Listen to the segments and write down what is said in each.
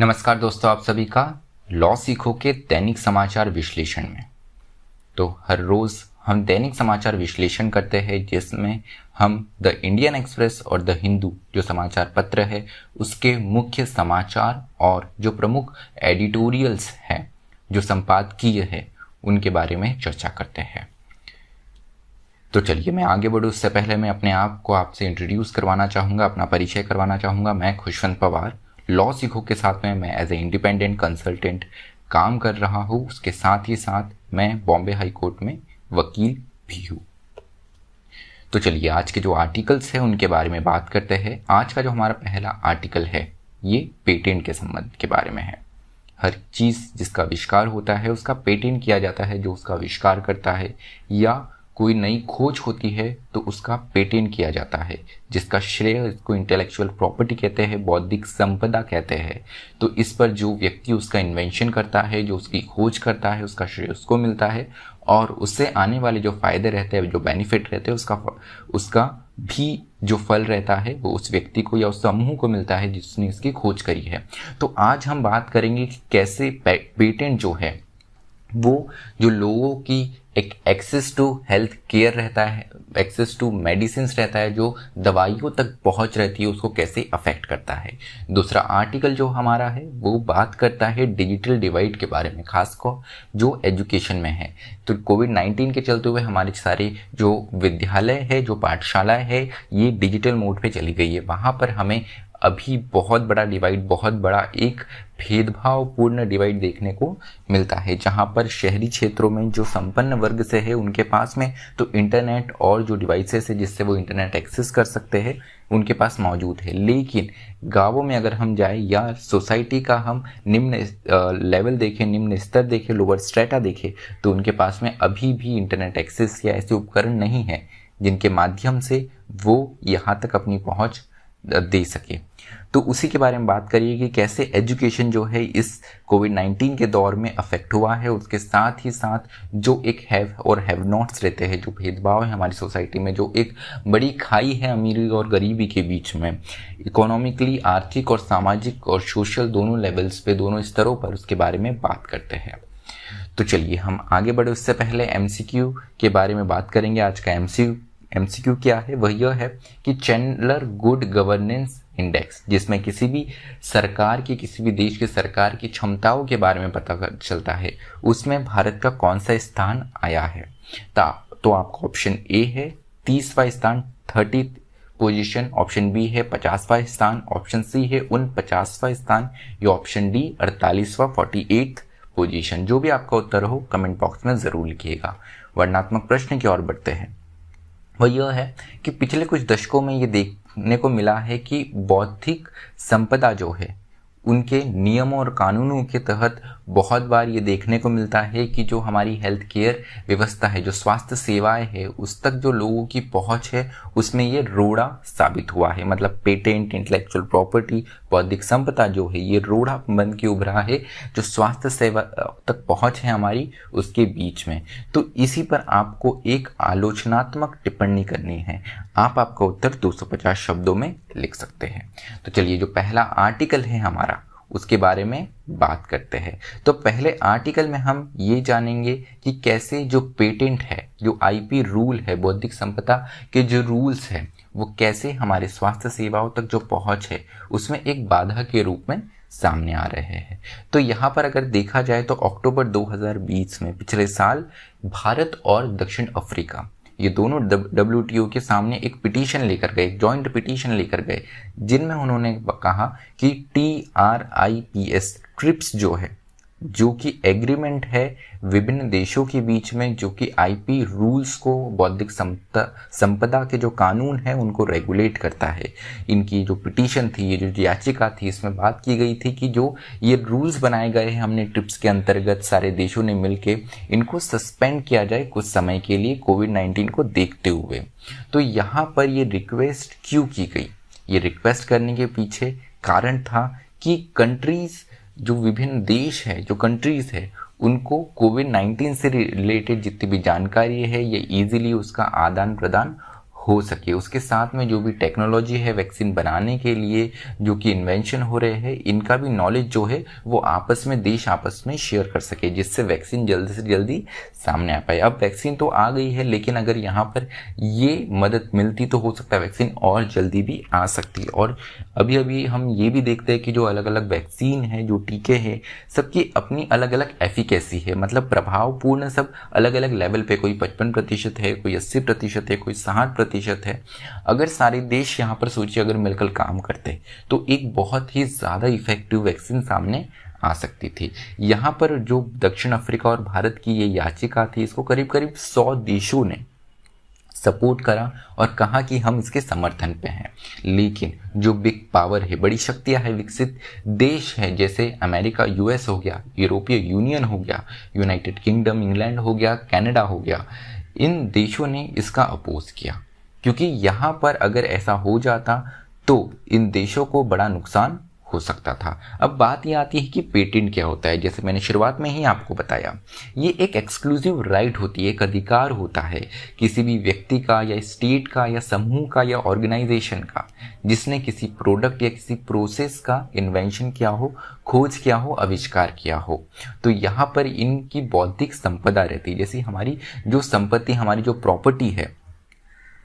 नमस्कार दोस्तों, आप सभी का लॉ सीखो के दैनिक समाचार विश्लेषण में। तो हर रोज हम दैनिक समाचार विश्लेषण करते हैं जिसमें हम द इंडियन एक्सप्रेस और द हिंदू जो समाचार पत्र है उसके मुख्य समाचार और जो प्रमुख एडिटोरियल्स हैं जो संपादकीय है उनके बारे में चर्चा करते हैं। तो चलिए मैं आगे बढ़ूँ उससे पहले मैं अपने आप को आपसे इंट्रोड्यूस करवाना चाहूँगा, अपना परिचय करवाना चाहूँगा। मैं खुशवंत पवार लॉ सीखो के साथ में मैं एज ए इंडिपेंडेंट कंसल्टेंट काम कर रहा हूँ। उसके साथ ही साथ मैं बॉम्बे हाई कोर्ट में वकील भी हूँ। तो चलिए आज के जो आर्टिकल्स हैं उनके बारे में बात करते हैं। आज का जो हमारा पहला आर्टिकल है ये पेटेंट के संबंध के बारे में है। हर चीज़ जिसका आविष्कार होता है उसका पेटेंट किया जाता है, जो उसका आविष्कार करता है, या कोई नई खोज होती है तो उसका पेटेंट किया जाता है, जिसका श्रेय इसको इंटेलेक्चुअल प्रॉपर्टी कहते हैं, बौद्धिक संपदा कहते हैं। तो इस पर जो व्यक्ति उसका इन्वेंशन करता है, जो उसकी खोज करता है, उसका श्रेय उसको मिलता है और उससे आने वाले जो फायदे रहते हैं, जो बेनिफिट रहते हैं, उसका भी जो फल रहता है वो उस व्यक्ति को या उस समूह को मिलता है जिसने इसकी खोज करी है। तो आज हम बात करेंगे कि कैसे पेटेंट जो है वो जो लोगों की एक एक्सेस टू हेल्थ केयर रहता है, एक्सेस टू मेडिसिन रहता है, जो दवाइयों तक पहुंच रहती है, उसको कैसे अफेक्ट करता है। दूसरा आर्टिकल जो हमारा है वो बात करता है डिजिटल डिवाइड के बारे में, खासकर जो एजुकेशन में है। तो कोविड-19 के चलते हुए हमारे सारे जो विद्यालय है, जो पाठशालाएं है, ये डिजिटल मोड पे चली गई है। वहाँ पर हमें अभी बहुत बड़ा डिवाइड, बहुत बड़ा एक भेदभावपूर्ण डिवाइड देखने को मिलता है, जहां पर शहरी क्षेत्रों में जो संपन्न वर्ग से है उनके पास में तो इंटरनेट और जो डिवाइसेस है जिससे वो इंटरनेट एक्सेस कर सकते हैं उनके पास मौजूद है। लेकिन गांवों में अगर हम जाए या सोसाइटी का हम निम्न लेवल देखें, निम्न स्तर देखें, लोअर स्ट्रेटा देखें, तो उनके पास में अभी भी इंटरनेट एक्सेस या ऐसे उपकरण नहीं है जिनके माध्यम से वो यहाँ तक अपनी पहुँच दे सके। तो उसी के बारे में बात करिए कि कैसे एजुकेशन जो है इस कोविड-19 के दौर में अफेक्ट हुआ है। उसके साथ ही साथ जो एक हैव और हैव नॉट्स रहते हैं, जो भेदभाव है हमारी सोसाइटी में, जो एक बड़ी खाई है अमीरी और गरीबी के बीच में, इकोनॉमिकली, आर्थिक और सामाजिक और सोशल दोनों लेवल्स पे, दोनों स्तरों पर उसके बारे में बात करते हैं। तो चलिए हम आगे बढ़े उससे पहले एमसीक्यू के बारे में बात करेंगे। आज का एमसीक्यू क्या है? वह यह है कि चैंडलर गुड गवर्नेंस इंडेक्स, जिसमें किसी भी सरकार की, किसी भी देश की सरकार की क्षमताओं के बारे में पता चलता है, उसमें भारत का कौन सा स्थान आया है। तो आपका ऑप्शन ए है 30वां स्थान, 30th पोजीशन, ऑप्शन बी है 50वां स्थान, ऑप्शन सी है 49वां स्थान, या ऑप्शन डी 48वां 48th पोजीशन। जो भी आपका उत्तर हो कमेंट बॉक्स में जरूर लिखिएगा। वर्णनात्मक प्रश्न की ओर बढ़ते हैं। वह यह है कि पिछले कुछ दशकों में ये देखने को मिला है कि बौद्धिक संपदा जो है उनके नियमों और कानूनों के तहत बहुत बार ये देखने को मिलता है कि जो हमारी हेल्थ केयर व्यवस्था है, जो स्वास्थ्य सेवाएं है, उस तक जो लोगों की पहुंच है उसमें ये रोड़ा साबित हुआ है। मतलब पेटेंट, इंटेलेक्चुअल प्रॉपर्टी, बौद्धिक संपदा जो है ये रोड़ा बन के उभरा है जो स्वास्थ्य सेवा तक पहुंच है हमारी उसके बीच में। तो इसी पर आपको एक आलोचनात्मक टिप्पणी करनी है। आपका उत्तर 250 शब्दों में लिख सकते हैं। तो चलिए जो पहला आर्टिकल है हमारा उसके बारे में बात करते हैं। तो पहले आर्टिकल में हम ये जानेंगे कि कैसे जो पेटेंट है, जो आईपी रूल है, बौद्धिक संपदा के जो रूल्स हैं, वो कैसे हमारे स्वास्थ्य सेवाओं तक जो पहुंच है उसमें एक बाधा के रूप में सामने आ रहे हैं। तो यहाँ पर अगर देखा जाए तो अक्टूबर 2020 में, पिछले साल, भारत और दक्षिण अफ्रीका ये दोनों WTO के सामने एक पिटीशन लेकर गए, जॉइंट पिटीशन लेकर गए, जिनमें उन्होंने कहा कि TRIPS, ट्रिप्स जो है, जो कि एग्रीमेंट है विभिन्न देशों के बीच में, जो कि आईपी रूल्स को, बौद्धिक संपदा के जो कानून है उनको रेगुलेट करता है। इनकी जो पिटीशन थी, ये जो याचिका थी, इसमें बात की गई थी कि जो ये रूल्स बनाए गए हैं हमने ट्रिप्स के अंतर्गत सारे देशों ने मिलके, इनको सस्पेंड किया जाए कुछ समय के लिए कोविड-19 को देखते हुए। तो यहाँ पर ये रिक्वेस्ट क्यों की गई? ये रिक्वेस्ट करने के पीछे कारण था कि कंट्रीज, जो विभिन्न देश है, जो कंट्रीज है, उनको कोविड-19 से रिलेटेड जितनी भी जानकारी है ये इजीली उसका आदान प्रदान हो सके। उसके साथ में जो भी टेक्नोलॉजी है वैक्सीन बनाने के लिए, जो कि इन्वेंशन हो रहे हैं, इनका भी नॉलेज जो है वो आपस में, देश आपस में शेयर कर सके, जिससे वैक्सीन जल्दी से जल्दी सामने आ पाए। अब वैक्सीन तो आ गई है, लेकिन अगर यहाँ पर ये मदद मिलती तो हो सकता है वैक्सीन और जल्दी भी आ सकती। और अभी अभी हम ये भी देखते हैं कि जो अलग अलग वैक्सीन है, जो टीके हैं, सबकी अपनी अलग अलग एफिकेसी है, मतलब प्रभावपूर्ण सब अलग अलग लेवल पे, कोई 55% है, कोई 80% है, कोई 60% है। अगर सारे देश यहाँ पर सोचिए अगर मिलकर काम करते तो एक बहुत ही ज़्यादा इफेक्टिव वैक्सीन सामने आ सकती थी। यहाँ पर जो दक्षिण अफ्रीका और भारत की ये याचिका थी, इसको करीब करीब 100 देशों ने सपोर्ट करा और कहा कि हम इसके समर्थन पे हैं। लेकिन जो बिग पावर है, बड़ी शक्तियां है, विकसित देश है, जैसे अमेरिका, यूएस हो गया, यूरोपीय यूनियन हो गया, यूनाइटेड किंगडम, इंग्लैंड हो गया, कनाडा हो गया, इन देशों ने इसका अपोज किया, क्योंकि यहाँ पर अगर ऐसा हो जाता तो इन देशों को बड़ा नुकसान हो सकता था। अब बात ये आती है कि पेटेंट क्या होता है। जैसे मैंने शुरुआत में ही आपको बताया, ये एक एक्सक्लूसिव राइट होती है, एक अधिकार होता है किसी भी व्यक्ति का या स्टेट का या समूह का या ऑर्गेनाइजेशन का, जिसने किसी प्रोडक्ट या किसी प्रोसेस का इन्वेंशन किया हो, खोज किया हो, आविष्कार किया हो। तो यहाँ पर इनकी बौद्धिक संपदा रहती है। जैसे हमारी जो संपत्ति, हमारी जो प्रॉपर्टी है,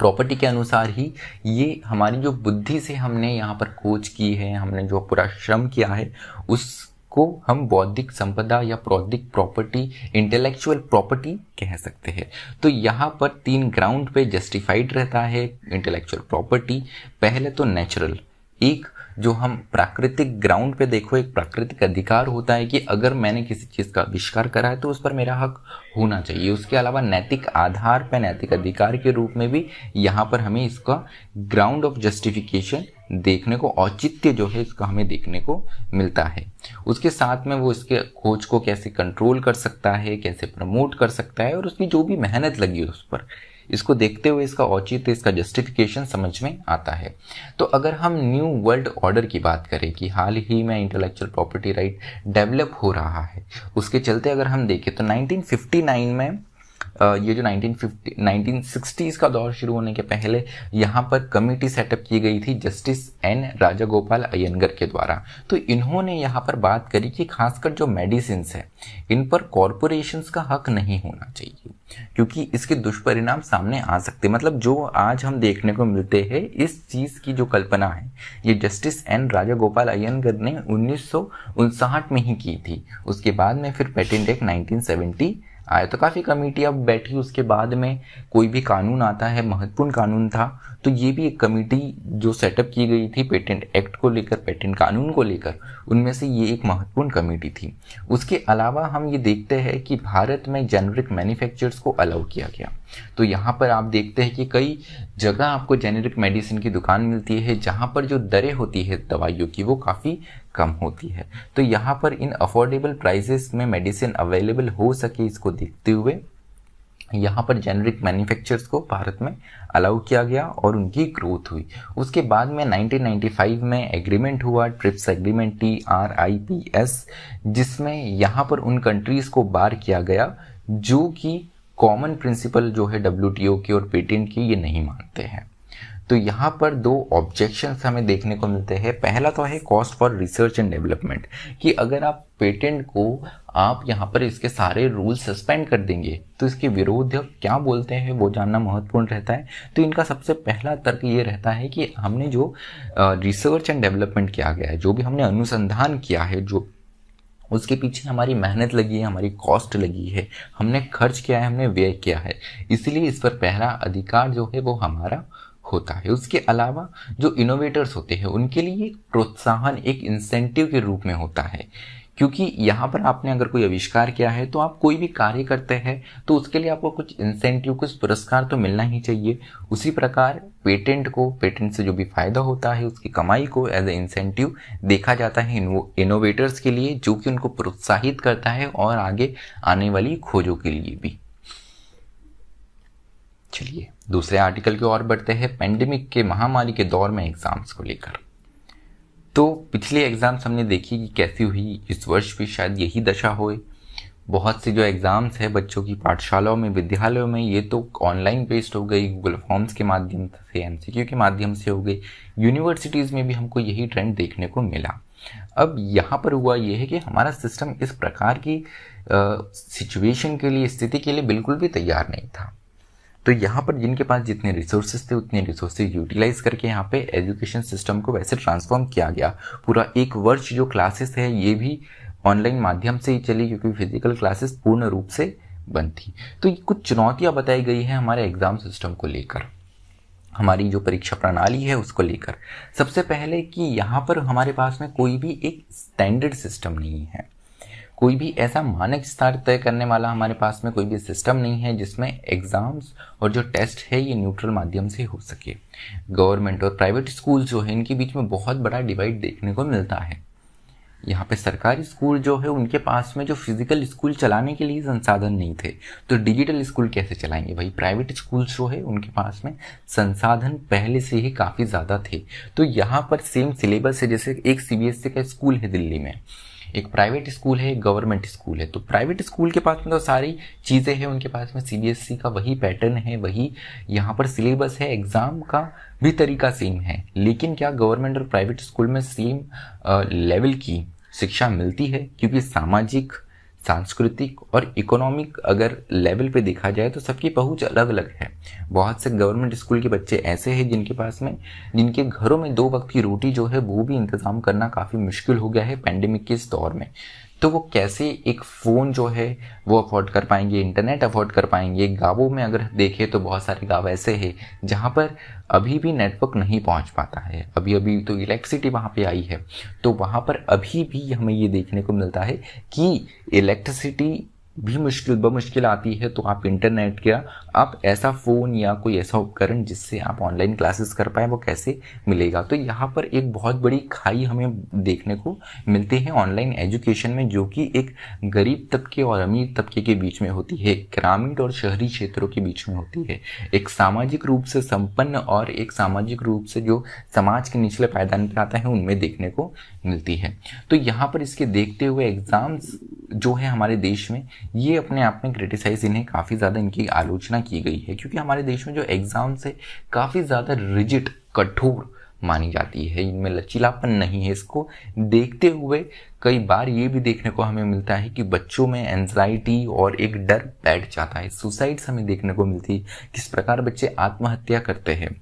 प्रॉपर्टी के अनुसार ही ये हमारी जो बुद्धि से हमने यहाँ पर खोज की है, हमने जो पूरा श्रम किया है, उसको हम बौद्धिक संपदा या बौद्धिक प्रॉपर्टी, इंटेलेक्चुअल प्रॉपर्टी कह सकते हैं। तो यहाँ पर 3 ग्राउंड पे जस्टिफाइड रहता है इंटेलेक्चुअल प्रॉपर्टी। पहले तो नेचुरल, एक जो हम प्राकृतिक ग्राउंड पे देखो, एक प्राकृतिक अधिकार होता है कि अगर मैंने किसी चीज़ का आविष्कार करा है तो उस पर मेरा हक होना चाहिए। उसके अलावा नैतिक आधार पर, नैतिक अधिकार के रूप में भी यहाँ पर हमें इसका ग्राउंड ऑफ जस्टिफिकेशन देखने को, औचित्य जो है इसका हमें देखने को मिलता है। उसके साथ में वो इसके खोज को कैसे कंट्रोल कर सकता है, कैसे प्रमोट कर सकता है, और उसकी जो भी मेहनत लगी है उस पर, इसको देखते हुए इसका औचित्य, इसका जस्टिफिकेशन समझ में आता है। तो अगर हम न्यू वर्ल्ड ऑर्डर की बात करें कि हाल ही में इंटेलेक्चुअल प्रॉपर्टी राइट डेवलप हो रहा है, उसके चलते अगर हम देखें तो 1959 में ये जो 1960s का दौर शुरू होने के पहले यहाँ पर कमेटी सेटअप की गई थी जस्टिस एन राजागोपाल अयंगर के द्वारा। तो इन्होंने यहाँ पर बात करी कि खासकर जो मेडिसिन्स है, इन पर कॉरपोरेशंस का हक नहीं होना चाहिए, क्योंकि इसके दुष्परिणाम सामने आ सकते। मतलब जो आज हम देखने को मिलते हैं, इस चीज़ की जो कल्पना है, ये जस्टिस एन राजागोपाल अयंगर ने 1959 में ही की थी। उसके बाद में फिर पेटेंट एक्ट 1970 आया। तो काफ़ी कमेटी अब बैठी, उसके बाद में कोई भी कानून आता है, महत्वपूर्ण कानून था, तो ये भी एक कमेटी जो सेटअप की गई थी पेटेंट एक्ट को लेकर, पेटेंट कानून को लेकर, उनमें से ये एक महत्वपूर्ण कमेटी थी। उसके अलावा हम ये देखते हैं कि भारत में जेनेरिक मैन्युफैक्चरर्स को अलाउ किया गया। तो यहाँ पर आप देखते हैं कि कई जगह आपको जेनेरिक मेडिसिन की दुकान मिलती है, जहाँ पर जो दरें होती है दवाइयों की वो काफ़ी कम होती है। तो यहाँ पर इन अफोर्डेबल प्राइसेस में मेडिसिन अवेलेबल हो सके, इसको देखते हुए यहाँ पर जेनेरिक मैन्युफैक्चरर्स को भारत में अलाउ किया गया और उनकी ग्रोथ हुई। उसके बाद में 1995 में एग्रीमेंट हुआ, ट्रिप्स एग्रीमेंट, TRIPS, जिसमें यहाँ पर उन कंट्रीज़ को बार किया गया जो कि कॉमन प्रिंसिपल जो है WTO की और पेटेंट की, ये नहीं मानते हैं। तो यहाँ पर 2 ऑब्जेक्शंस हमें देखने को मिलते हैं। पहला तो है cost for research and development, कि अगर आप पेटेंट को आप यहाँ पर इसके सारे रूल सस्पेंड कर देंगे तो इसके विरोध क्या बोलते हैं वो जानना महत्वपूर्ण रहता है। तो इनका सबसे पहला तर्क ये रहता है कि हमने जो रिसर्च एंड डेवलपमेंट किया गया है, जो भी हमने अनुसंधान किया है, जो उसके पीछे हमारी मेहनत लगी है, हमारी कॉस्ट लगी है, हमने खर्च किया है, हमने व्यय किया है, इसलिए इस पर पहला अधिकार जो है वो हमारा होता है। उसके अलावा जो इनोवेटर्स होते हैं उनके लिए एक प्रोत्साहन, एक इंसेंटिव के रूप में होता है, क्योंकि यहाँ पर आपने अगर कोई आविष्कार किया है तो आप कोई भी कार्य करते हैं तो उसके लिए आपको कुछ इंसेंटिव, कुछ पुरस्कार तो मिलना ही चाहिए। उसी प्रकार पेटेंट को, पेटेंट से जो भी फायदा होता है उसकी कमाई को एज ए इंसेंटिव देखा जाता है इनोवेटर्स के लिए, जो कि उनको प्रोत्साहित करता है और आगे आने वाली खोजों के लिए भी। चलिए दूसरे आर्टिकल की ओर बढ़ते हैं, पेंडेमिक के महामारी के दौर में एग्जाम्स को लेकर। तो पिछले एग्जाम्स हमने देखी कि कैसी हुई, इस वर्ष भी शायद यही दशा होए। बहुत से जो एग्ज़ाम्स है बच्चों की पाठशालाओं में, विद्यालयों में, ये तो ऑनलाइन बेस्ड हो गई, गूगल फॉर्म्स के माध्यम से, एमसीक्यू के माध्यम से हो गई। यूनिवर्सिटीज़ में भी हमको यही ट्रेंड देखने को मिला। अब यहाँ पर हुआ ये है कि हमारा सिस्टम इस प्रकार की सिचुएशन के लिए, स्थिति के लिए बिल्कुल भी तैयार नहीं था। तो यहाँ पर जिनके पास जितने रिसोर्सेज थे उतने रिसोर्सेज यूटिलाइज करके यहाँ पे एजुकेशन सिस्टम को वैसे ट्रांसफॉर्म किया गया। पूरा एक वर्ष जो क्लासेस है ये भी ऑनलाइन माध्यम से ही चली, क्योंकि फिजिकल क्लासेस पूर्ण रूप से बंद थी। तो कुछ चुनौतियाँ बताई गई हैं हमारे एग्जाम सिस्टम को लेकर, हमारी जो परीक्षा प्रणाली है उसको लेकर। सबसे पहले कि यहाँ पर हमारे पास में कोई भी एक स्टैंडर्ड सिस्टम नहीं है, कोई भी ऐसा मानक स्तर तय करने वाला हमारे पास में कोई भी सिस्टम नहीं है जिसमें एग्जाम्स और जो टेस्ट है ये न्यूट्रल माध्यम से हो सके। गवर्नमेंट और प्राइवेट स्कूल जो है इनके बीच में बहुत बड़ा डिवाइड देखने को मिलता है। यहाँ पे सरकारी स्कूल जो है उनके पास में जो फिजिकल स्कूल चलाने के लिए संसाधन नहीं थे, तो डिजिटल स्कूल कैसे चलाएंगे भाई। प्राइवेट स्कूल जो है उनके पास में संसाधन पहले से ही काफ़ी ज़्यादा थे। तो यहाँ पर सेम सिलेबस है, जैसे एक सीबीएसई का स्कूल है दिल्ली में, एक प्राइवेट स्कूल है, एक गवर्नमेंट स्कूल है। तो प्राइवेट स्कूल के पास में तो सारी चीज़ें हैं, उनके पास में सीबीएसई का वही पैटर्न है, वही यहाँ पर सिलेबस है, एग्ज़ाम का भी तरीका सेम है। लेकिन क्या गवर्नमेंट और प्राइवेट स्कूल में सेम लेवल की शिक्षा मिलती है? क्योंकि सामाजिक, सांस्कृतिक और इकोनॉमिक अगर लेवल पे देखा जाए तो सबकी पहुंच अलग अलग है। बहुत से गवर्नमेंट स्कूल के बच्चे ऐसे हैं जिनके पास में, जिनके घरों में 2 वक्त की रोटी जो है वो भी इंतज़ाम करना काफ़ी मुश्किल हो गया है पैंडेमिक के इस दौर में। तो वो कैसे एक फ़ोन जो है वो अफोर्ड कर पाएंगे, इंटरनेट अफोर्ड कर पाएंगे। गाँवों में अगर देखें तो बहुत सारे गाँव ऐसे हैं जहाँ पर अभी भी नेटवर्क नहीं पहुँच पाता है। अभी अभी तो इलेक्ट्रिसिटी वहाँ पे आई है, तो वहाँ पर अभी भी हमें ये देखने को मिलता है कि इलेक्ट्रिसिटी भी मुश्किल आती है। तो आप इंटरनेट का, आप ऐसा फ़ोन या कोई ऐसा उपकरण जिससे आप ऑनलाइन क्लासेस कर पाए वो कैसे मिलेगा। तो यहाँ पर एक बहुत बड़ी खाई हमें देखने को मिलती है ऑनलाइन एजुकेशन में, जो कि एक गरीब तबके और अमीर तबके के बीच में होती है, ग्रामीण और शहरी क्षेत्रों के बीच में होती है, एक सामाजिक रूप से संपन्न और एक सामाजिक रूप से जो समाज के निचले पायदान पर आता है उनमें देखने को मिलती है। तो यहाँ पर इसके देखते हुए एग्ज़ाम्स जो है हमारे देश में, ये अपने आप में क्रिटिसाइज, इन्हें काफ़ी ज़्यादा इनकी आलोचना की गई है, क्योंकि हमारे देश में जो एग्ज़ाम्स है काफ़ी ज़्यादा रिजिड, कठोर मानी जाती है, इनमें लचीलापन नहीं है। इसको देखते हुए कई बार ये भी देखने को हमें मिलता है कि बच्चों में एंजाइटी और एक डर बैठ जाता है, सुसाइड्स हमें देखने को मिलती है, किस प्रकार बच्चे आत्महत्या करते हैं।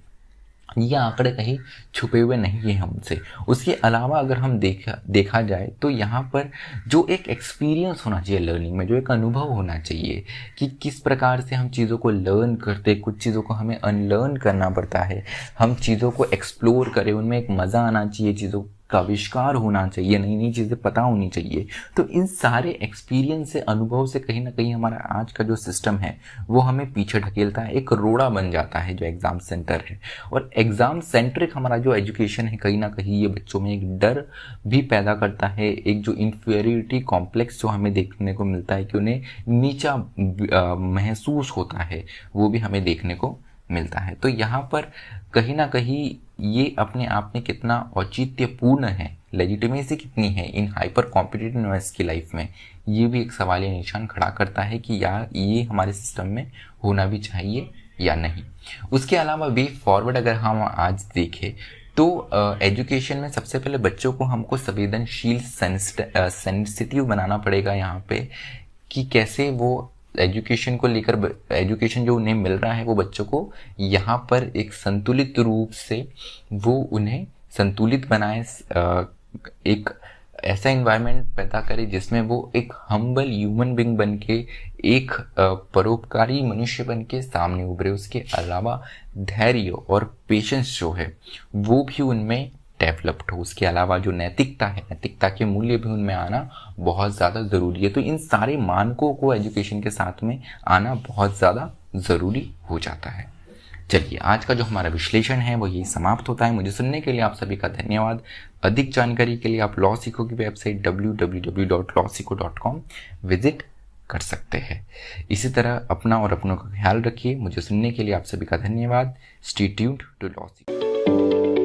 ये आंकड़े कहीं छुपे हुए नहीं है हमसे। उसके अलावा अगर हम देखा जाए तो यहाँ पर जो एक एक्सपीरियंस होना चाहिए लर्निंग में, जो एक अनुभव होना चाहिए कि किस प्रकार से हम चीज़ों को लर्न करते, कुछ चीज़ों को हमें अनलर्न करना पड़ता है, हम चीज़ों को एक्सप्लोर करें, उनमें एक मज़ा आना चाहिए, चीज़ों का आविष्कार होना चाहिए, नई नई चीज़ें पता होनी चाहिए। तो इन सारे एक्सपीरियंस से, अनुभव से कहीं ना कहीं हमारा आज का जो सिस्टम है वो हमें पीछे ढकेलता है, एक रोड़ा बन जाता है जो एग्ज़ाम सेंटर है। और एग्ज़ाम सेंट्रिक हमारा जो एजुकेशन है कहीं ना कहीं ये बच्चों में एक डर भी पैदा करता है, एक जो इन्फीरियरिटी कॉम्प्लेक्स जो हमें देखने को मिलता है कि उन्हें नीचा महसूस होता है, वो भी हमें देखने को मिलता है। तो यहाँ पर कहीं ना कहीं ये अपने आप में कितना औचित्यपूर्ण है, लेजिटिमेसी कितनी है इन हाइपर कॉम्पिटिटिवनेस की लाइफ में, ये भी एक सवालिया निशान खड़ा करता है कि यार ये हमारे सिस्टम में होना भी चाहिए या नहीं। उसके अलावा वे फॉरवर्ड अगर हम आज देखें तो एजुकेशन में सबसे पहले बच्चों को हमको संवेदनशील, सेंसिटिव बनाना पड़ेगा यहाँ पे, कि कैसे वो एजुकेशन को लेकर, एजुकेशन जो उन्हें मिल रहा है वो बच्चों को यहाँ पर एक संतुलित रूप से वो उन्हें संतुलित बनाए, एक ऐसा एनवायरनमेंट पैदा करे जिसमें वो एक हम्बल ह्यूमन बीइंग बन के, एक परोपकारी मनुष्य बन के सामने उभरे। उसके अलावा धैर्य और पेशेंस जो है वो भी उनमें डेवलप्ड हो। उसके अलावा जो नैतिकता है, नैतिकता के मूल्य भी उनमें आना बहुत ज़्यादा ज़रूरी है। तो इन सारे मानकों को एजुकेशन के साथ में आना बहुत ज़्यादा ज़रूरी हो जाता है। चलिए, आज का जो हमारा विश्लेषण है वो यही समाप्त होता है। मुझे सुनने के लिए आप सभी का धन्यवाद। अधिक जानकारी के लिए आप लॉ सीखो की वेबसाइट www.lawsikho.com विजिट कर सकते हैं। इसी तरह अपना और अपनों का ख्याल रखिए। मुझे सुनने के लिए आप सभी का धन्यवाद। स्टे ट्यून्ड टू लॉ सीखो।